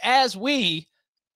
as we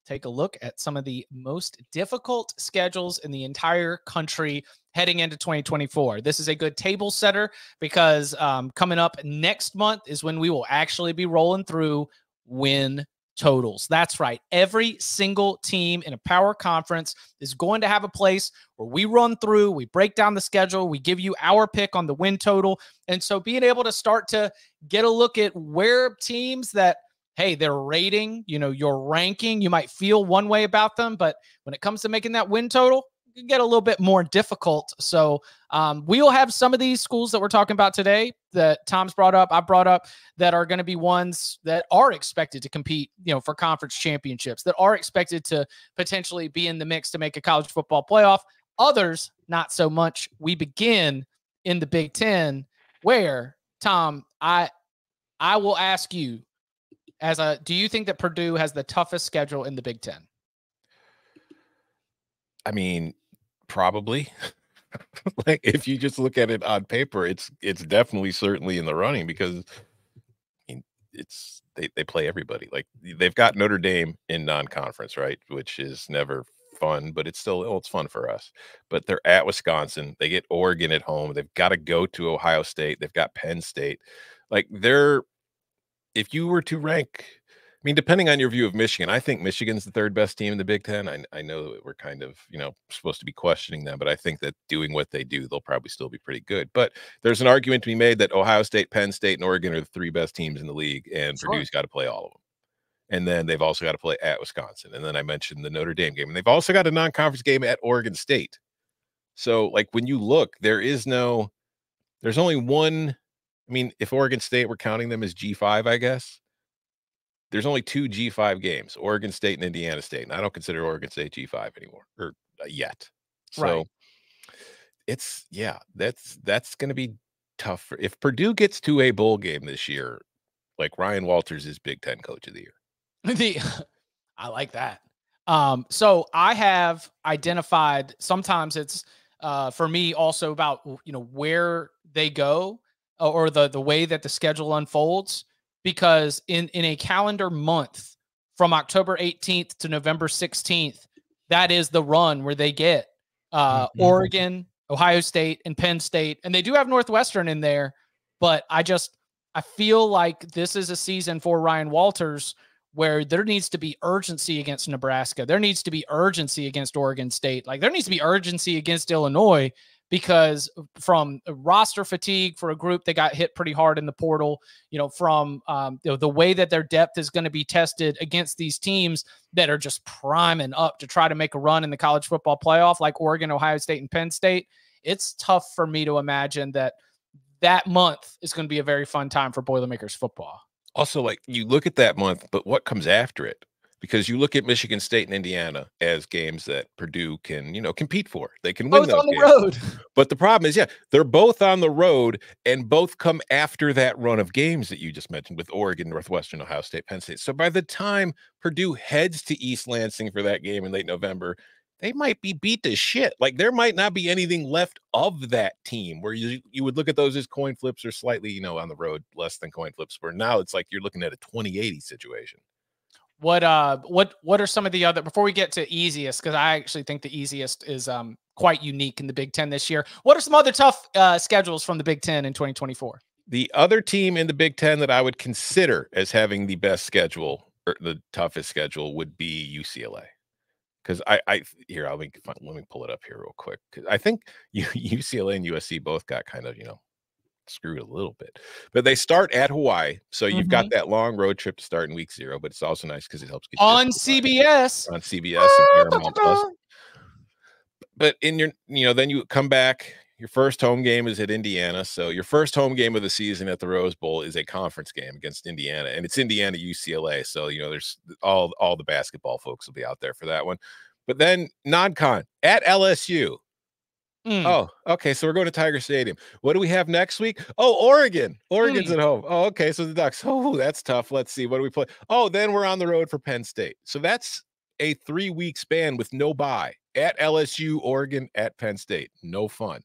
take a look at some of the most difficult schedules in the entire country heading into 2024. This is a good table setter because coming up next month is when we will actually be rolling through win totals. That's right. Every single team in a power conference is going to have a place where we run through, we break down the schedule, we give you our pick on the win total. And so being able to start to get a look at where teams that, hey, their rating, your ranking, you might feel one way about them, but when it comes to making that win total, it can get a little bit more difficult. So we'll have some of these schools that we're talking about today that Tom's brought up, I brought up, that are going to be ones that are expected to compete, for conference championships, that are expected to potentially be in the mix to make a college football playoff. Others, not so much. We begin in the Big Ten, where, Tom, I will ask you, do you think that Purdue has the toughest schedule in the Big Ten? I mean, probably. Like, if you just look at it on paper, it's definitely certainly in the running, because I mean, they play everybody. Like, they've got Notre Dame in non-conference, right? Which is never fun, but it's still, it's fun for us. But they're at Wisconsin, they get Oregon at home, they've got to go to Ohio State, they've got Penn State. Like, if you were to rank, I mean, depending on your view of Michigan, I think Michigan's the third best team in the Big Ten. I know that we're kind of, supposed to be questioning them, but I think that doing what they do, they'll probably still be pretty good. But there's an argument to be made that Ohio State, Penn State, and Oregon are the three best teams in the league, and Sure. Purdue's got to play all of them. And then they've also got to play at Wisconsin. And then I mentioned the Notre Dame game, and they've also got a non-conference game at Oregon State. So, like, when you look, there's only one. I mean, if Oregon State, we're counting them as G5, I guess. There's only two G5 games, Oregon State and Indiana State. And I don't consider Oregon State G5 anymore, or yet. So that's going to be tough. If Purdue gets to a bowl game this year, like, Ryan Walters is Big Ten Coach of the Year. I like that. So I have identified, sometimes it's for me also about, where they go, or the way that the schedule unfolds. Because in a calendar month from October 18th to November 16th, that is the run where they get Oregon, Ohio State, and Penn State. And they do have Northwestern in there, but I feel like this is a season for Ryan Walters where there needs to be urgency against Nebraska. There needs to be urgency against Oregon State. Like, there needs to be urgency against Illinois, because from roster fatigue for a group that got hit pretty hard in the portal, from the way that their depth is going to be tested against these teams that are just priming up to try to make a run in the college football playoff, like Oregon, Ohio State, and Penn State. It's tough for me to imagine that month is going to be a very fun time for Boilermakers football. Also, like, you look at that month, but what comes after it? Because you look at Michigan State and Indiana as games that Purdue can, compete for. They can win both those on the games. road. But the problem is, they're both on the road, and both come after that run of games that you just mentioned with Oregon, Northwestern, Ohio State, Penn State. So by the time Purdue heads to East Lansing for that game in late November, they might be beat to shit. Like, there might not be anything left of that team, where you would look at those as coin flips, or slightly, on the road, less than coin flips, where now it's like you're looking at a 20-80 situation. What are some of the other, before we get to easiest, because I actually think the easiest is quite unique in the Big Ten this year. What are some other tough schedules from the Big Ten in 2024? The other team in the Big Ten that I would consider as having the best schedule, or the toughest schedule, would be UCLA. Because let me pull it up here real quick, because I think UCLA and USC both got kind of, screwed a little bit. But they start at Hawaii, so you've got that long road trip to start in week 0, but it's also nice because it helps get on CBS and Paramount Plus. But in your, then you come back, your first home game is at Indiana. So your first home game of the season at the Rose Bowl is a conference game against Indiana, and it's Indiana UCLA. So, there's all the basketball folks will be out there for that one. But then non-con at LSU. Oh, okay. So we're going to Tiger Stadium. What do we have next week? Oh, Oregon. Oregon's at home. Oh, okay. So the Ducks. Oh, that's tough. Let's see. What do we play? Oh, then we're on the road for Penn State. So that's a 3-week span with no bye at LSU, Oregon, at Penn State. No fun.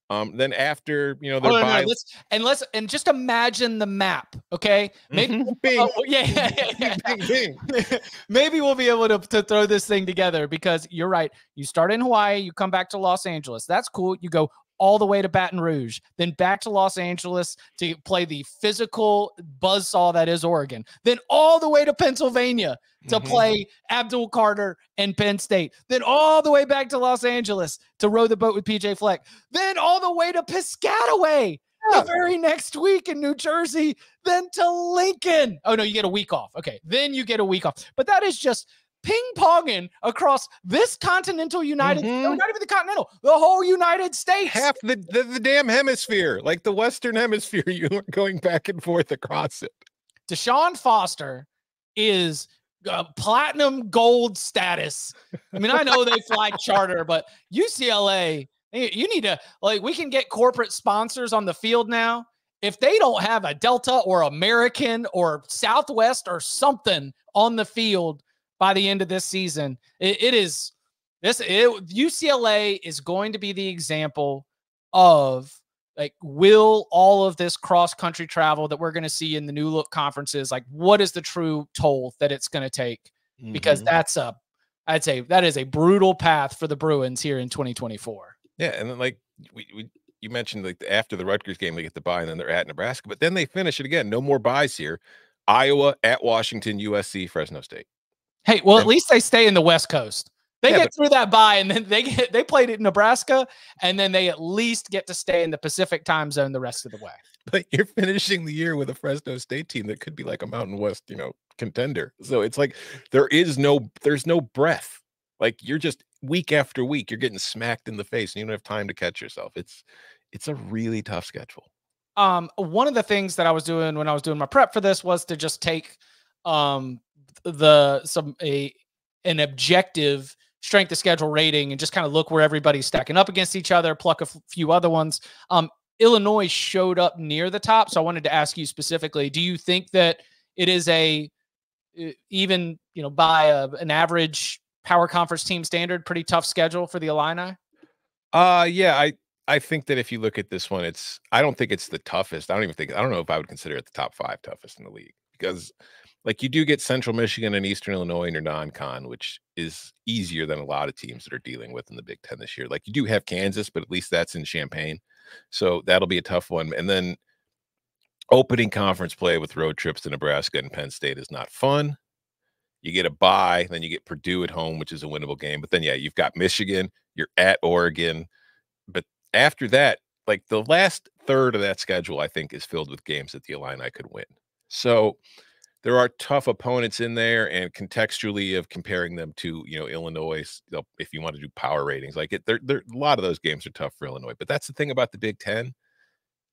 Then after, you know, Oh, their bye. Let's just imagine the map, okay? Maybe Bing. yeah. Bing. Maybe we'll be able to throw this thing together, because you're right. You start in Hawaii, you come back to Los Angeles. That's cool. You go all the way to Baton Rouge, then back to Los Angeles to play the physical buzzsaw that is Oregon, then all the way to Pennsylvania to play Abdul Carter and Penn State, then all the way back to Los Angeles to row the boat with PJ Fleck, then all the way to Piscataway the very next week in New Jersey, then to Lincoln. Oh, no, you get a week off. Okay, then you get a week off. But that is just ping-ponging across this continental United States. No, not even the continental, the whole United States. Half the damn hemisphere, like the Western Hemisphere, you are going back and forth across it. Deshaun Foster is platinum gold status. I mean, I know they fly charter, but UCLA, you need to, like, we can get corporate sponsors on the field now. If they don't have a Delta or American or Southwest or something on the field by the end of this season, UCLA is going to be the example of, like, will all of this cross-country travel that we're going to see in the new look conferences, like, what is the true toll that it's going to take? Because I'd say that is a brutal path for the Bruins here in 2024. Yeah, and then, like, you mentioned, like, after the Rutgers game, they get the bye, and then they're at Nebraska, but then they finish it again. No more byes here. Iowa, at Washington, USC, Fresno State. Hey, well, at least they stay in the West Coast. They get through that bye, and then they played it in Nebraska, and then they at least get to stay in the Pacific time zone the rest of the way. But you're finishing the year with a Fresno State team that could be like a Mountain West, you know, contender. So it's like there's no breath. Like, you're just week after week, you're getting smacked in the face, and you don't have time to catch yourself. It's a really tough schedule. One of the things that I was doing when I was doing my prep for this was to just take an objective strength of schedule rating and just kind of look where everybody's stacking up against each other, pluck a few other ones. Illinois showed up near the top, so I wanted to ask you specifically, do you think that it is even, you know, by an average power conference team standard, pretty tough schedule for the Illini? Yeah, I think that if you look at this one, I don't think it's the toughest. I don't know if I would consider it the top 5 toughest in the league, because, like, you do get Central Michigan and Eastern Illinois in your non-con, which is easier than a lot of teams that are dealing with in the Big Ten this year. Like, you do have Kansas, but at least that's in Champaign. So that'll be a tough one. And then opening conference play with road trips to Nebraska and Penn State is not fun. You get a bye, then you get Purdue at home, which is a winnable game. But then, yeah, you've got Michigan, you're at Oregon. But after that, like, the last third of that schedule, I think, is filled with games that the Illini could win. So there are tough opponents in there, and contextually of comparing them to, you know, Illinois, if you want to do power ratings, like, a lot of those games are tough for Illinois. But that's the thing about the Big Ten.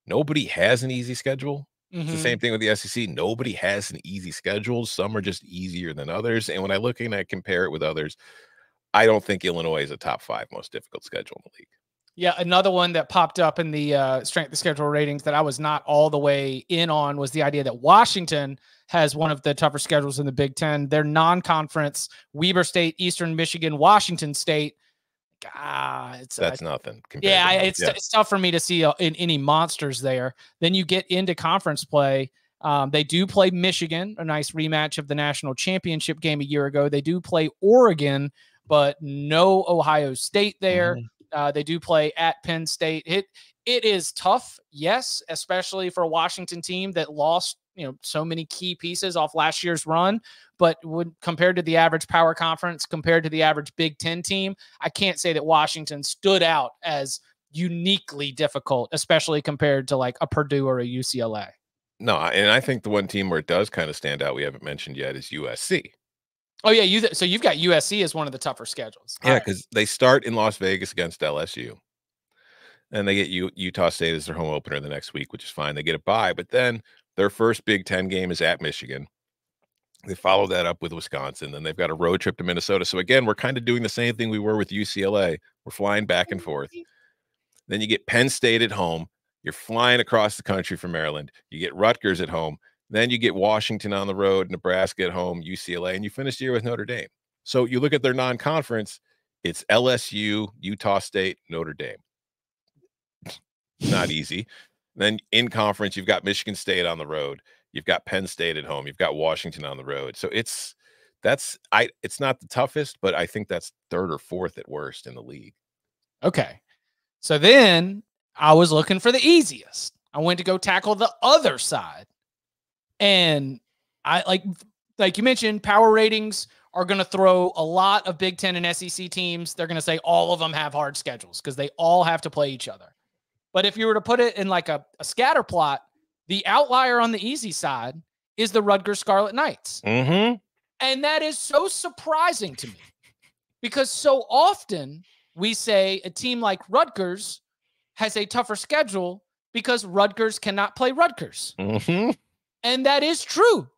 Nobody has an easy schedule. It's the same thing with the SEC. Nobody has an easy schedule. Some are just easier than others. And when I look and I compare it with others, I don't think Illinois is a top 5 most difficult schedule in the league. Yeah, another one that popped up in the strength of schedule ratings that I was not all the way in on was the idea that Washington has one of the tougher schedules in the Big Ten. Their non-conference, Weber State, Eastern Michigan, Washington State. That's nothing. Yeah, it's tough for me to see any monsters there. Then you get into conference play. They do play Michigan, a nice rematch of the national championship game a year ago. They do play Oregon, but no Ohio State there. They do play at Penn State. It is tough, yes, especially for a Washington team that lost, you know, so many key pieces off last year's run. But compared to the average power conference, compared to the average Big Ten team, I can't say that Washington stood out as uniquely difficult, especially compared to like a Purdue or a UCLA. No, and I think the one team where it does kind of stand out we haven't mentioned yet is USC. Oh, yeah. So you've got USC as one of the tougher schedules. Yeah, because they start in Las Vegas against LSU. And they get Utah State as their home opener the next week, which is fine. They get a bye. But then their first Big Ten game is at Michigan. They follow that up with Wisconsin. Then they've got a road trip to Minnesota. So, again, we're kind of doing the same thing we were with UCLA. We're flying back and forth. Then you get Penn State at home. You're flying across the country from Maryland. You get Rutgers at home. Then you get Washington on the road, Nebraska at home, UCLA, and you finish the year with Notre Dame. So you look at their non-conference, it's LSU, Utah State, Notre Dame. not easy. Then in conference, you've got Michigan State on the road. You've got Penn State at home. You've got Washington on the road. So it's not the toughest, but I think that's third or fourth at worst in the league. Okay. So then I was looking for the easiest. I went to go tackle the other side. And I like you mentioned, power ratings are going to throw a lot of Big Ten and SEC teams. They're going to say all of them have hard schedules because they all have to play each other. But if you were to put it in like a scatter plot, the outlier on the easy side is the Rutgers Scarlet Knights. Mm-hmm. And that is so surprising to me because so often we say a team like Rutgers has a tougher schedule because Rutgers cannot play Rutgers. Mm-hmm. And that is true.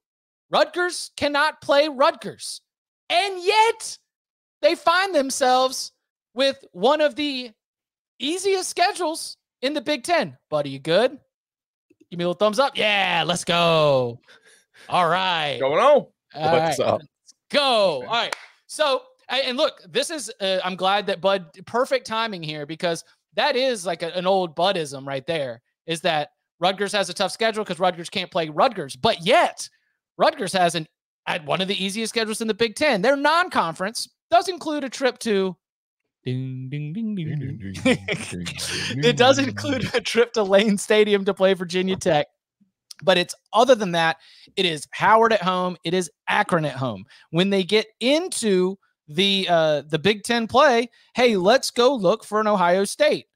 Rutgers cannot play Rutgers. And yet they find themselves with one of the easiest schedules in the Big Ten. Buddy, you good? Give me a little thumbs up. Yeah, let's go. All right. Going on. What's up? Let's go. All right. So, and look, this is, I'm glad that Bud, perfect timing here because that is like an old Budism right there, is that Rutgers has a tough schedule because Rutgers can't play Rutgers. But yet, Rutgers has one of the easiest schedules in the Big Ten. Their non-conference does include a trip to ding, ding, ding, ding, ding. It does include a trip to Lane Stadium to play Virginia Tech. But it's other than that, it is Howard at home. It is Akron at home. When they get into the Big Ten play, hey, let's go look for an Ohio State.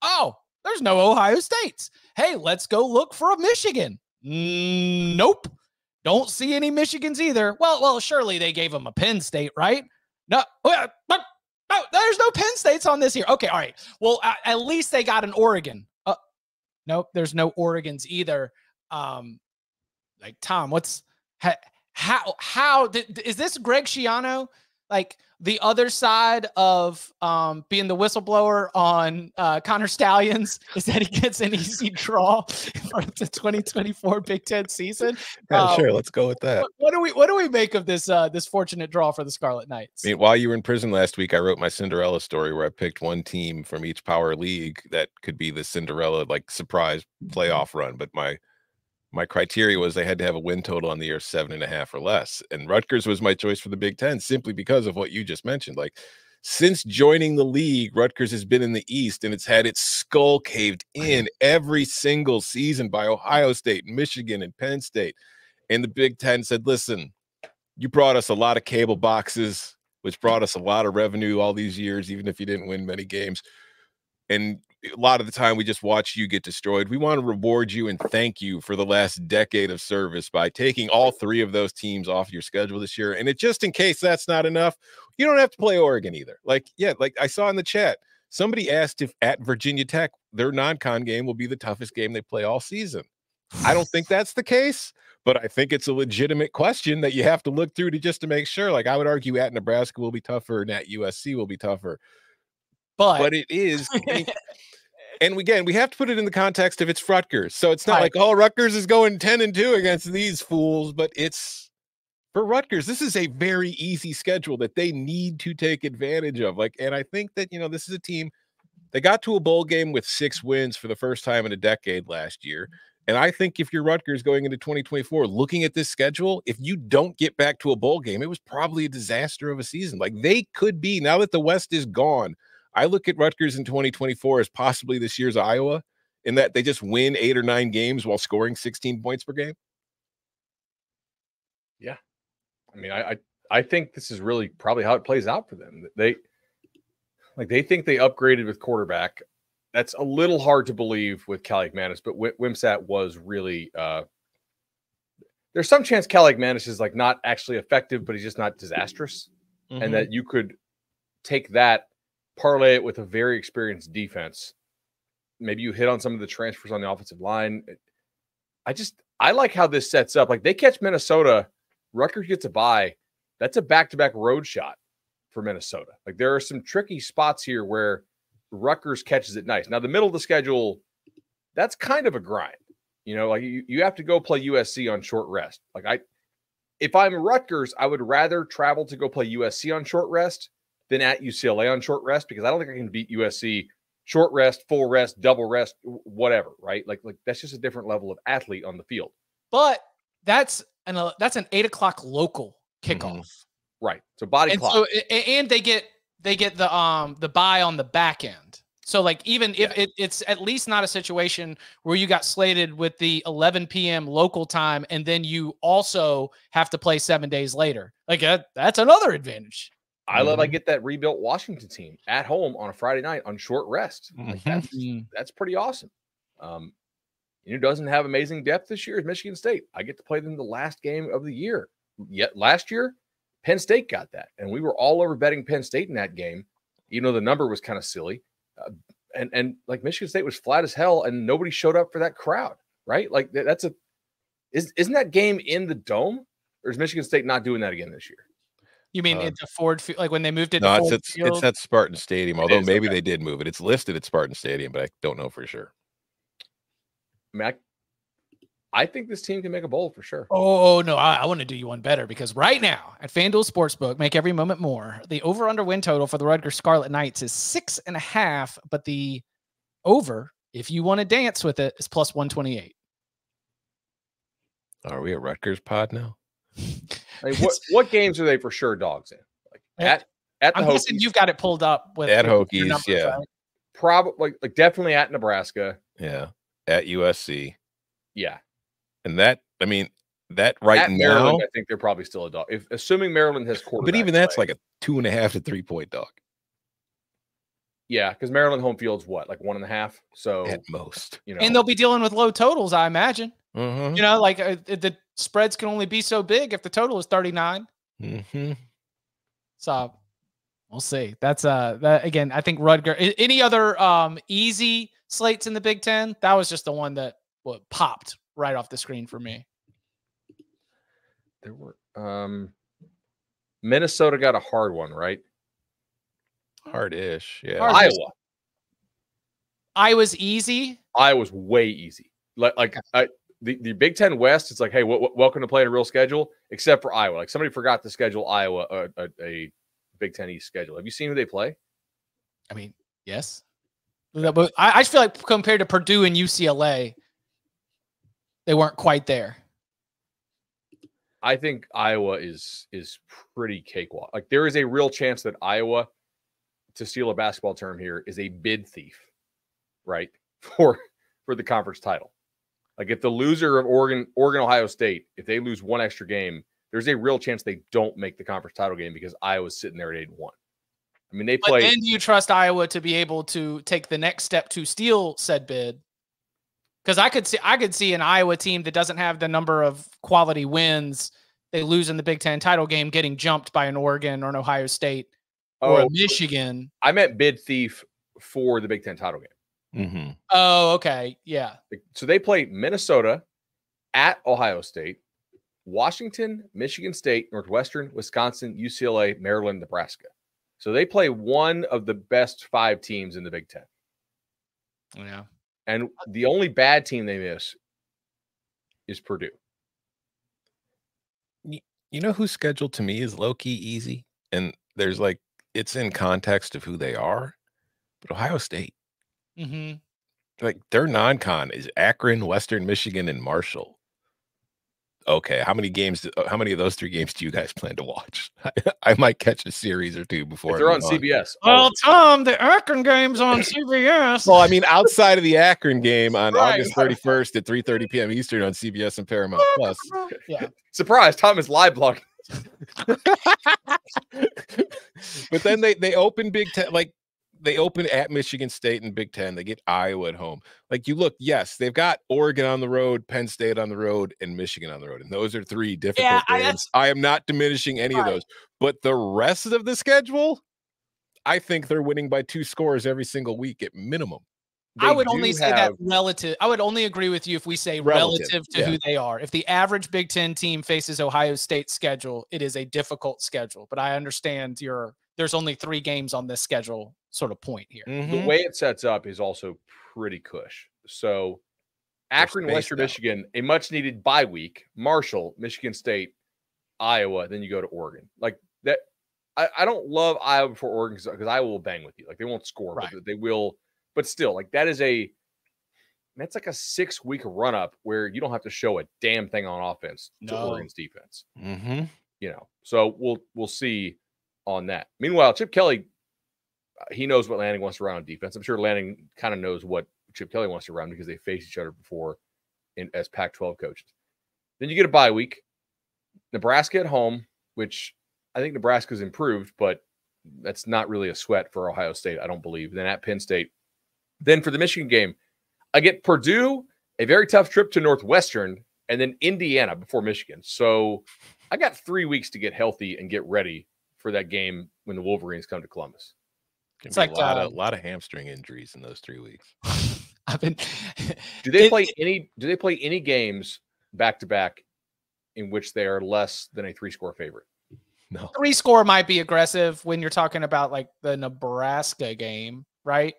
Oh, there's no Ohio States. Hey, let's go look for a Michigan. Nope. Don't see any Michigans either. Well, surely they gave them a Penn State, right? No, there's no Penn States on this here. Okay, all right. Well, at least they got an Oregon. Nope, there's no Oregons either. Like Tom, how is this Greg Schiano? Like the other side of being the whistleblower on Connor Stallions is that he gets an easy draw for the 2024 Big Ten season. Yeah, sure, let's go with that. What do we make of this this fortunate draw for the Scarlet Knights? I mean, while you were in prison last week, I wrote my Cinderella story where I picked one team from each power league that could be the Cinderella like surprise playoff run, but my criteria was they had to have a win total on the year 7.5 or less. And Rutgers was my choice for the Big Ten simply because of what you just mentioned. Like since joining the league, Rutgers has been in the East and it's had its skull caved in every single season by Ohio State, Michigan, and Penn State. And the Big Ten said, listen, you brought us a lot of cable boxes, which brought us a lot of revenue all these years, even if you didn't win many games. And a lot of the time we just watch you get destroyed. We want to reward you and thank you for the last decade of service by taking all three of those teams off your schedule this year. And just in case that's not enough, you don't have to play Oregon either. Like I saw in the chat, somebody asked if at Virginia Tech, their non-con game will be the toughest game they play all season. I don't think that's the case, but I think it's a legitimate question that you have to look through to make sure. Like I would argue at Nebraska will be tougher and at USC will be tougher. But it is. And again, we have to put it in the context of it's Rutgers. So it's not like, oh, Rutgers is going 10-2 against these fools, but it's for Rutgers. This is a very easy schedule that they need to take advantage of. And I think that, this is a team, they got to a bowl game with 6 wins for the first time in a decade last year. And I think if you're Rutgers going into 2024, looking at this schedule, if you don't get back to a bowl game, it was probably a disaster of a season. Like they could be, now that the West is gone, I look at Rutgers in 2024 as possibly this year's Iowa in that they just win 8 or 9 games while scoring 16 points per game. Yeah. I mean, I think this is really probably how it plays out for them. They think they upgraded with quarterback. That's a little hard to believe with Kaliakmanis, but Wimsatt was really there's some chance Kaliakmanis is like not actually effective, but he's just not disastrous. Mm-hmm. And that you could take that, parlay it with a very experienced defense. Maybe you hit on some of the transfers on the offensive line. I like how this sets up. Like they catch Minnesota, Rutgers gets a bye. That's a back-to-back road shot for Minnesota. Like there are some tricky spots here where Rutgers catches it nice. Now the middle of the schedule, that's kind of a grind. Like you have to go play USC on short rest. If I'm Rutgers, I would rather travel to go play USC on short rest than at UCLA on short rest because I don't think I can beat USC short rest, full rest, double rest, whatever, right? Like that's just a different level of athlete on the field. But that's an 8 o'clock local kickoff. Right. So body And clock. so and they get the bye on the back end. So like even if it's at least not a situation where you got slated with the 11 p.m. local time and then you also have to play 7 days later. Like that's another advantage. I get that rebuilt Washington team at home on a Friday night on short rest. Like that's pretty awesome. Who doesn't have amazing depth this year is Michigan State. I get to play them the last game of the year. Yet last year, Penn State got that, and we were all over betting Penn State in that game, even though the number was kind of silly. And like Michigan State was flat as hell, and nobody showed up for that crowd, right? Like isn't that game in the Dome, or is Michigan State not doing that again this year? You mean it's a Ford Field, like when they moved it? No, to Ford it's at Spartan Stadium. Although maybe okay. they did move it. It's listed at Spartan Stadium, but I don't know for sure. I mean, I think this team can make a bowl for sure. Oh no, I want to do you one better because right now at FanDuel Sportsbook, make every moment more. The over/under win total for the Rutgers Scarlet Knights is 6.5, but the over, if you want to dance with it, is plus 128. Are we a Rutgers pod now? I mean, what games are they for sure dogs in? Like at the I'm guessing Hokies, you've got it pulled up with at your Hokies, numbers, yeah. right? probably like definitely at Nebraska. Yeah, at USC. Yeah, and that right at now, Maryland, I think they're probably still a dog. If assuming Maryland has quarterback, but even that's like a 2.5 to 3 point dog. Yeah, because Maryland home field's what, like 1.5? So at most, and they'll be dealing with low totals, I imagine. Mm-hmm. Like the spreads can only be so big if the total is 39. Mm-hmm. So we'll see. That's that again. I think Rutgers. Any other easy slates in the Big Ten? That was just the one that popped right off the screen for me. There were Minnesota got a hard one, right? Hard-ish, yeah. Iowa's easy. Iowa's way easy. The Big Ten West, it's like, hey, welcome to playing a real schedule, except for Iowa. Like somebody forgot to schedule Iowa a Big Ten East schedule. Have you seen who they play? I mean, yes. But I feel like compared to Purdue and UCLA, they weren't quite there. I think Iowa is pretty cakewalk. Like there is a real chance that Iowa, to steal a basketball term here, is a bid thief, right? For the conference title. Like if the loser of Oregon, Ohio State, if they lose one extra game, there's a real chance they don't make the conference title game because Iowa's sitting there at 8-1. I mean, they play. But then do you trust Iowa to be able to take the next step to steal said bid? Because I could see an Iowa team that doesn't have the number of quality wins, they lose in the Big Ten title game, getting jumped by an Oregon or an Ohio State or a Michigan. I meant bid thief for the Big Ten title game. Mm-hmm. Oh, okay. Yeah. So they play Minnesota at Ohio State, Washington, Michigan State, Northwestern, Wisconsin, UCLA, Maryland, Nebraska. So they play one of the best 5 teams in the Big Ten. Yeah. And the only bad team they miss is Purdue. You know who's scheduled to me is low-key easy? And there's it's in context of who they are, but Ohio State. Mm-hmm. Like their non-con is Akron, Western Michigan, and Marshall. Okay, how many of those 3 games do you guys plan to watch? I might catch a series or 2 before. If they're on CBS. Well, Tom, the Akron game's on CBS. Well, I mean, outside of the Akron game on August 31st at 3:30 p.m. Eastern on CBS and Paramount Plus. Yeah. Surprise, Tom is live blogging. But then they open Big Ten, they open at Michigan State and Big Ten. They get Iowa at home. Like you look, yes, they've got Oregon on the road, Penn State on the road, and Michigan on the road. And those are 3 difficult games. I am not diminishing any of those. But the rest of the schedule, I think they're winning by 2 scores every single week at minimum. I would only say that relative. I would only agree with you if we say relative to who they are. If the average Big Ten team faces Ohio State's schedule, it is a difficult schedule. But I understand there's only 3 games on this schedule sort of point here. Mm-hmm. The way it sets up is also pretty cush. So Akron, Western Michigan, a much needed bye week, Marshall, Michigan State, Iowa, then you go to Oregon. Like that. I don't love Iowa before Oregon because Iowa will bang with you. Like they won't score, but they will but still, like that's like a 6-week run up where you don't have to show a damn thing on offense to No. Oregon's defense. Mm-hmm. So we'll see on that. Meanwhile, Chip Kelly, he knows what Lanning wants to run on defense. I'm sure Lanning kind of knows what Chip Kelly wants to run because they faced each other before as Pac-12 coaches. Then you get a bye week, Nebraska at home, which I think Nebraska's improved, but that's not really a sweat for Ohio State, I don't believe. Then at Penn State. Then for the Michigan game, I get Purdue, a very tough trip to Northwestern, and then Indiana before Michigan. So I got 3 weeks to get healthy and get ready for that game when the Wolverines come to Columbus. It's like a lot of hamstring injuries in those 3 weeks. I've been. Do they play any games back to back in which they are less than a 3-score favorite? No. 3-score might be aggressive when you're talking about like the Nebraska game, right?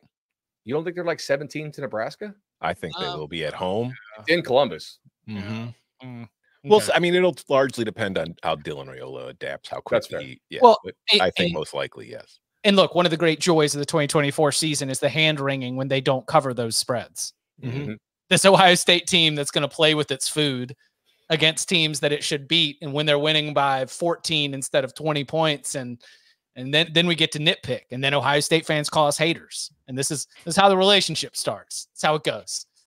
You don't think they're like 17 to Nebraska? I think they will be at home. It's in Columbus. Mm-hmm. Well, I mean, it'll largely depend on how Dylan Raiola adapts, how quickly. Yeah, well, I think most likely, yes. And look, one of the great joys of the 2024 season is the hand wringing when they don't cover those spreads. Mm-hmm. This Ohio State team that's going to play with its food against teams that it should beat, and when they're winning by 14 instead of 20 points, and then we get to nitpick, and then Ohio State fans call us haters, and this is how the relationship starts. That's how it goes.